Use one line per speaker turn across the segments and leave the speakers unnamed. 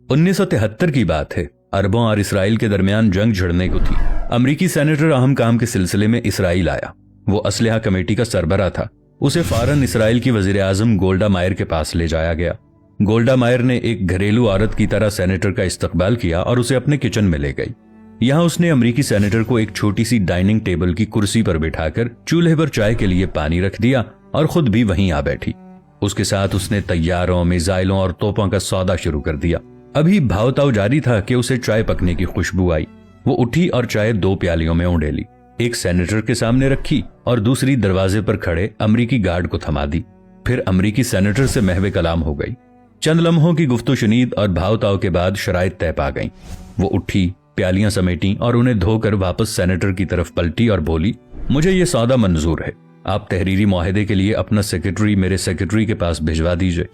1973 की बात है। अरबों और इसराइल के दरमियान जंग छिड़ने को थी। अमरीकी सेनेटर अहम काम के सिलसिले में इसराइल आया। वो असलहा कमेटी का सरबराह था। उसे फौरन इसराइल की वजीर आजम गोल्डा मायर के पास ले जाया गया। गोल्डा मायर ने एक घरेलू औरत की तरह सेनेटर का इस्तकबाल किया और उसे अपने किचन में ले गई। यहां उसने अमरीकी सेनेटर को एक छोटी सी डाइनिंग टेबल की कुर्सी पर बिठाकर चूल्हे पर चाय के लिए पानी रख दिया और खुद भी वहीं आ बैठी। उसके साथ उसने तैयारों, मिसाइलों और तोपों का सौदा शुरू कर दिया। अभी भावताव जारी था कि उसे चाय पकने की खुशबू आई। वो उठी और चाय 2 प्यालियों में उंडेली। एक सेनेटर के सामने रखी और दूसरी दरवाजे पर खड़े अमरीकी गार्ड को थमा दी। फिर अमरीकी सेनेटर से महवे कलाम हो गई। चंद लम्हों की गुफ्तो-शुनीद और भावताव के बाद शराइत तय पा गईं। वो उठी, प्यालियां समेटी और उन्हें धोकर वापस सेनेटर की तरफ पलटी और बोली, मुझे ये सौदा मंजूर है। आप तहरीरी मुआहदे के लिए अपना सेक्रेटरी मेरे सेक्रेटरी के पास भिजवा दीजिए।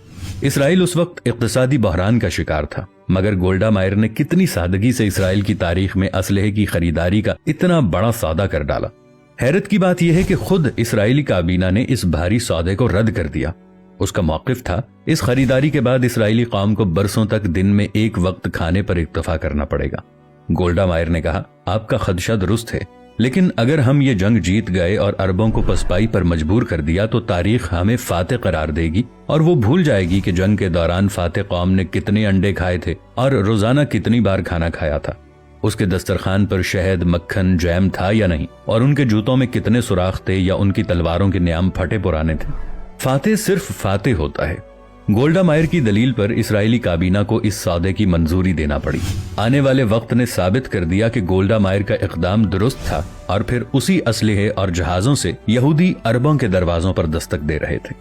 इसराइल उस वक्त इक्तिसादी बहरान का शिकार था, मगर गोल्डा मायर ने कितनी सादगी से इसराइल की तारीख में असलहे की खरीदारी का इतना बड़ा सौदा कर डाला। हैरत की बात यह है कि खुद इसराइली काबीना ने इस भारी सौदे को रद्द कर दिया। उसका मौकिफ था, इस खरीदारी के बाद इसराइली कौम को बरसों तक दिन में एक वक्त खाने पर इक्तफा करना पड़ेगा। गोल्डा मायर ने कहा, आपका खदशा दुरुस्त है, लेकिन अगर हम ये जंग जीत गए और अरबों को पसपाई पर मजबूर कर दिया तो तारीख हमें फाते करार देगी और वो भूल जाएगी कि जंग के दौरान फाते कौम ने कितने अंडे खाए थे और रोजाना कितनी बार खाना खाया था। उसके दस्तरखान पर शहद, मक्खन, जैम था या नहीं, और उनके जूतों में कितने सुराख थे या उनकी तलवारों के नियाम फटे पुराने थे। फाते सिर्फ फाते होता है। गोल्डा मायर की दलील पर इसराइली काबीना को इस सौदे की मंजूरी देना पड़ी। आने वाले वक्त ने साबित कर दिया कि गोल्डा मायर का इकदाम दुरुस्त था और फिर उसी असलहे और जहाजों से यहूदी अरबों के दरवाजों पर दस्तक दे रहे थे।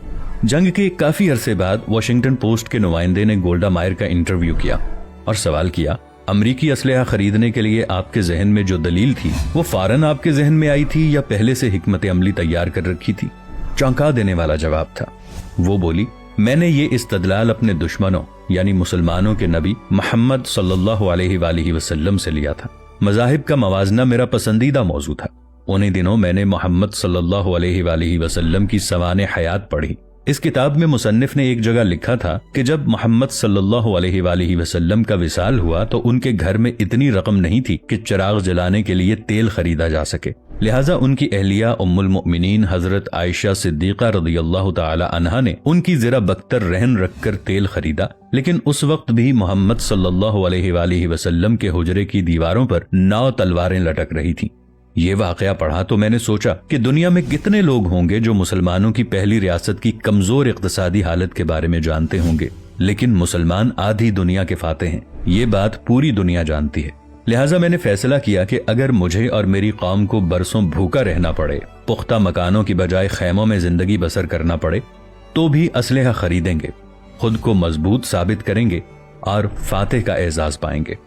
जंग के काफी अरसे बाद वॉशिंगटन पोस्ट के नुमाइंदे ने गोल्डा मायर का इंटरव्यू किया और सवाल किया, अमरीकी असलहा खरीदने के लिए आपके जहन में जो दलील थी वो फौरन आपके जहन में आई थी या पहले से हिकमत अमली तैयार कर रखी थी? चौंका देने वाला जवाब था। वो बोली, मैंने ये इस्तदलाल अपने दुश्मनों यानी मुसलमानों के नबी मोहम्मद सल्लल्लाहु अलैहि वसल्लम से लिया था। मज़ाहिब का मवाजना मेरा पसंदीदा मौजू था। उन्हीं दिनों मैंने मोहम्मद सल्लल्लाहु अलैहि वसल्लम की सवाने हयात पढ़ी। इस किताब में मुसन्निफ ने एक जगह लिखा था कि जब मोहम्मद सल्लल्लाहु अलैहि वसल्लम का विसाल हुआ तो उनके घर में इतनी रकम नहीं थी कि चिराग जलाने के लिए तेल खरीदा जा सके। लिहाजा उनकी अहलिया उम्मुल मोमिनीन हजरत आयशा सिद्दीका रदियल्लाहु ताला अन्हा ने उनकी ज़रा बख्तर रहन रखकर तेल खरीदा। लेकिन उस वक्त भी मोहम्मद सल्लल्लाहु अलैहि वसल्लम के हुजरे की दीवारों पर 9 तलवारें लटक रही थीं। ये वाकया पढ़ा तो मैंने सोचा कि दुनिया में कितने लोग होंगे जो मुसलमानों की पहली रियासत की कमजोर इक्तिसादी हालत के बारे में जानते होंगे, लेकिन मुसलमान आधी दुनिया के फाते हैं। ये बात पूरी दुनिया जानती है। लिहाजा मैंने फैसला किया कि अगर मुझे और मेरी कौम को बरसों भूखा रहना पड़े, पुख्ता मकानों की बजाय खैमों में जिंदगी बसर करना पड़े, तो भी असलहा खरीदेंगे, खुद को मजबूत साबित करेंगे और फातेह का एजाज पाएंगे।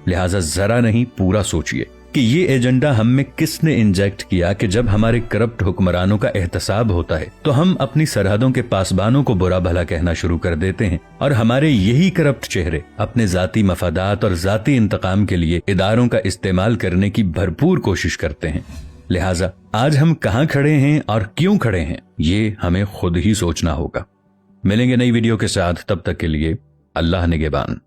लिहाजा जरा नहीं, पूरा सोचिए कि ये एजेंडा हम में किसने इंजेक्ट किया कि जब हमारे करप्ट हुक्मरानों का एहतसाब होता है तो हम अपनी सरहदों के पासबानों को बुरा भला कहना शुरू कर देते हैं और हमारे यही करप्ट चेहरे अपने जाती मफादात और जाती इंतकाम के लिए इदारों का इस्तेमाल करने की भरपूर कोशिश करते हैं। लिहाजा आज हम कहाँ खड़े हैं और क्यों खड़े हैं, ये हमें खुद ही सोचना होगा। मिलेंगे नई वीडियो के साथ, तब तक के लिए अल्लाह निगहबान।